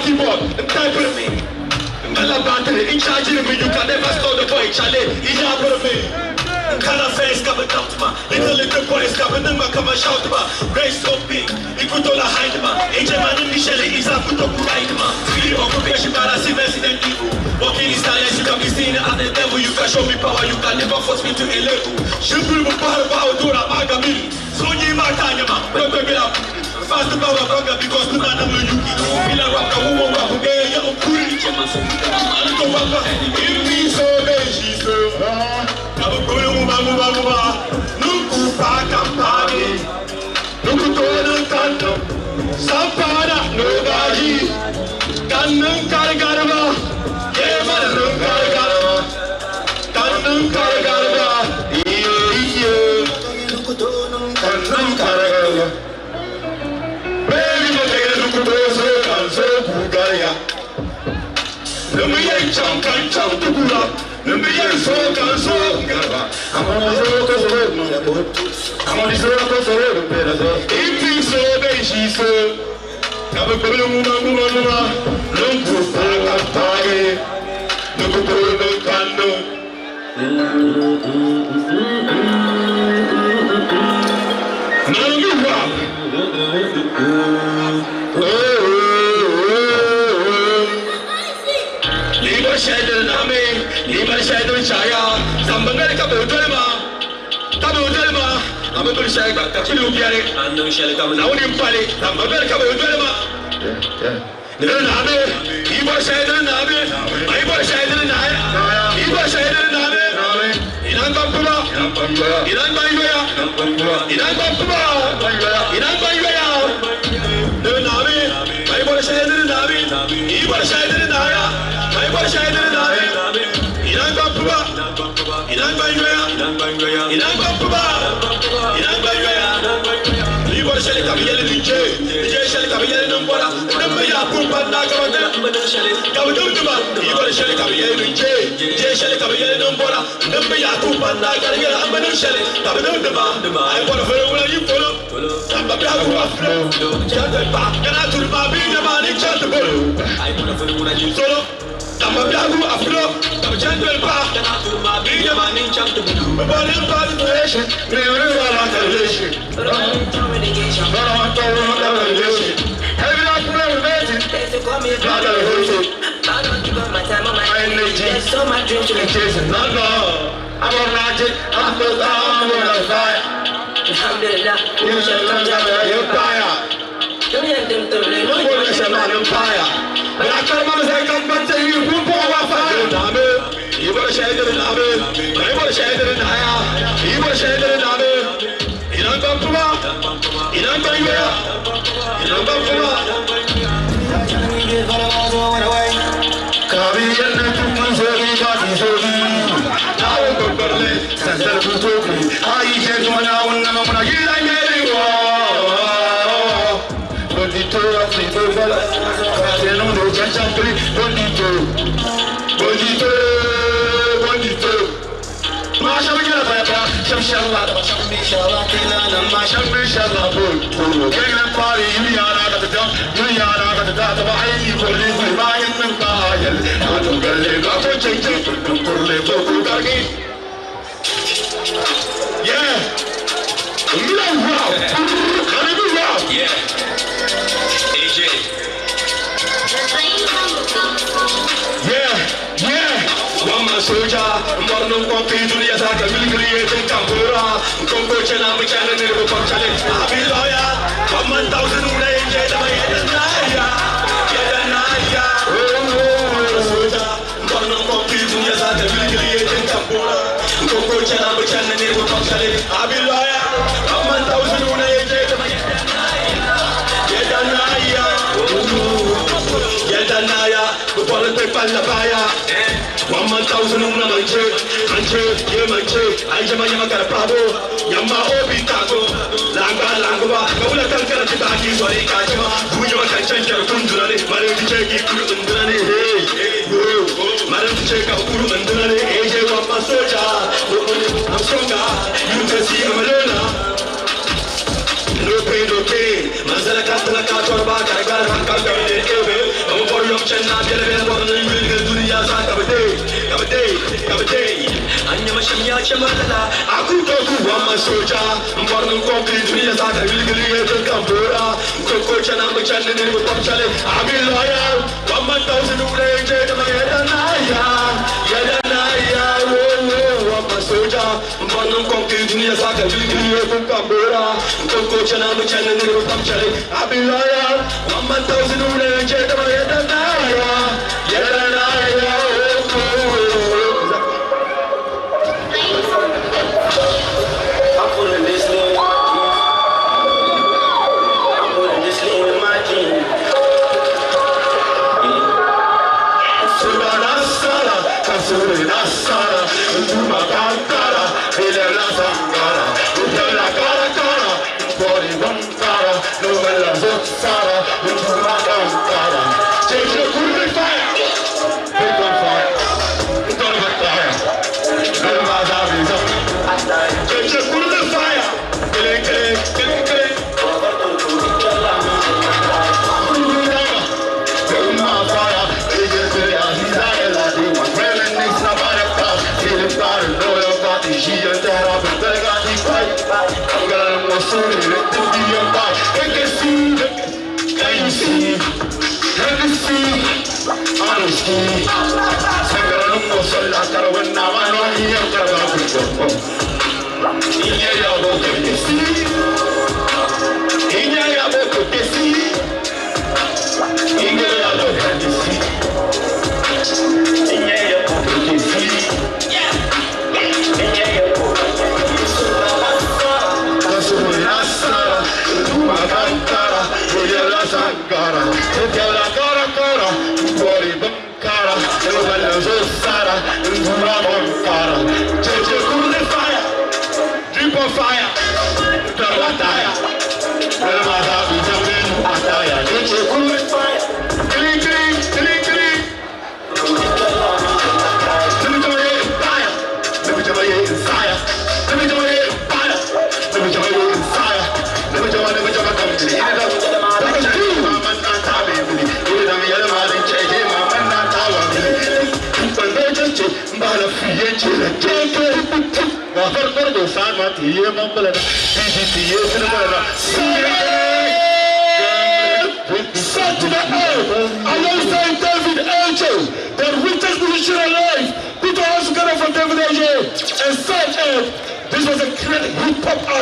keyboard, type with me. Mela battery, in charge of me, you can never stop the boy, Charlie. He's out with me. Color face coming down to my little boys coming in my come and shout about race so big, he could all hide my agent man in Michelle is a put up right man. Free occupation by a Resident Evil. Walking is silence, you can be seen at the devil, you can show me power, you can never force me to a level. Shimple power Dura Magami. So you might tell you, don't take it up. Fast power Banga because the man of you Mila Raka woman who gave you a pretty chance. I don't know if me so bad, she's so Nuku Pakampani, Nuku Tonan Kanto, Sampana, nobody, Kanun Karagarava, Yeman Karagarava, Kanun Karagarava, Kanun Karagarava, Baby, Nukutoso, Kanso, Bugaya, Numiyan Chankan Chantukura. I'm on a good shag, but you look at it, and no shell comes out in Pally. I'm a very couple of he was said in Nabe, I was said in Naya, he was said in Nabe, in Angola, in Angola, in Angola, the Nabe, I was said in Nabe, he was said in Naya, I was said in Nabe, in Angola, in Angola, in Angola, you were selling a million in Jay, selling a million in Bola, number Yapu, but not going to sell it. You were selling a million in Jay, selling a million in Bola, number Yapu, but not going to sell it. I want to follow where you follow. I'm a flow, Chatted back, and I told my being a man in Chatable. I want to follow what you solo. I'm a black afro, I'm a gentle path, and I told my being a man in Chatable. About him, by the relation, never a relation. But I don't know relation. But I don't know relation. Have you not renovated? They call me a brother. I don't give up my time on my energy. There's so much dream to be chasing. No, I'm a magic, I'm a fire. Alhamdulillah, you shall come down with your fire. Don't let them to play, no one is a man on fire. But I come on and come back to you, who pour our fire. You were shaded in Abe, I was shaded in Aya, he was shaded in Abe. In Angola, in Angola, in Angola. Kabi and the Tuki, now I'm going to let Santa Tuki. I get one hour and I'm going to get a Soldier, morning coffee to the attack, humiliating Campura, Congo Channel, which I never come challenge. I'll be lawyer, 1,000 range, get a Naya. Soldier, morning coffee to the attack, humiliating Campura, Congo Channel, which I never come challenge. I'll be lawyer, 1,000 range, get a Naya. Get a Naya, the politics and the fire. 1,000 una manche, ye manche, I jama yama karapabo, yama obi tako, langa, kaula kankara tibaki, sorry kajama, kuyo kanchancha kundurane, mare ticheki kuru undurane, hey, mare ticheka kuru undurane, AJ wampa soja, I'm stronger, you can see I'm alone. No pain, manzala kastala katorba, karagar hakka kabine ebe, I'm China, Bella, Dunia, Kabade, Anyamashia Chamala, Akuto, Wama Soja, Morgan Cocky, Dunia, Campora, Coco Chana, Channel, Chale, I'll be loyal, 1,000 range, Yadanaya, Wama Soja, Morgan Cocky, Dunia, Campora, Coco Chana, Channel, Chale, I'll be loyal, 1,000 range, Yadanaya. The richest musician alive. Put your hands together for David AJ. And such this was a great hip hop artist.